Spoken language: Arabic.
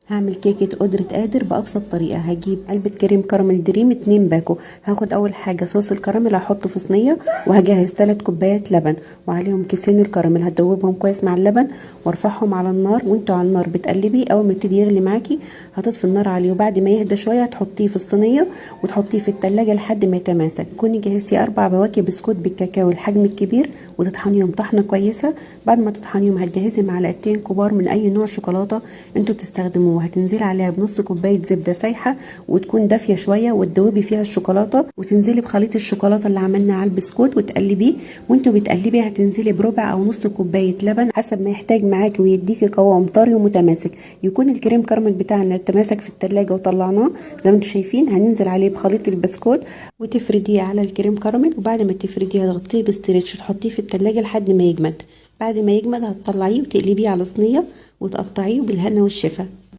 هعمل كيكة قدرة قادر بأبسط طريقة. هجيب علبة كريم كراميل دريم 2 باكو. هاخد أول حاجة صوص الكراميل هحطه في صينية، وهجهز 3 كوبايات لبن وعليهم كيسين الكراميل. هدوبهم كويس مع اللبن وارفعهم على النار، وانتوا على النار بتقلبي. أول ما يبتدي يغلي معاكي هتطفي النار عليه، وبعد ما يهدى شوية هتحطيه في الصينية وتحطيه في التلاجة لحد ما يتماسك. تكوني جهزتي 4 بواكي بسكوت بالكاكاو الحجم الكبير وتطحنيهم طحنة كويسة. بعد ما تطحنيهم هتجهزي معلقتين كبار من أي نوع شوكولاتة انتوا بتستخدموه، وهتنزلي عليها بنص كوبايه زبده سايحه وتكون دافيه شويه، وتدوبي فيها الشوكولاته، وتنزلي بخليط الشوكولاته اللي عملناه على البسكوت وتقلبيه. وانتوا بتقلبي هتنزلي بربع او نص كوبايه لبن حسب ما يحتاج معاكي ويديكي قوام طري ومتماسك. يكون الكريم كراميل بتاعنا اتماسك في التلاجة وطلعناه زي ما انتوا شايفين. هننزل عليه بخليط البسكوت وتفرديه على الكريم كراميل، وبعد ما تفرديه هتغطيه بستريتش وتحطيه في التلاجة لحد ما يجمد. بعد ما يجمد هتطلعيه وتقلبيه على صينيه وتقطعيه بالهنا والشفا.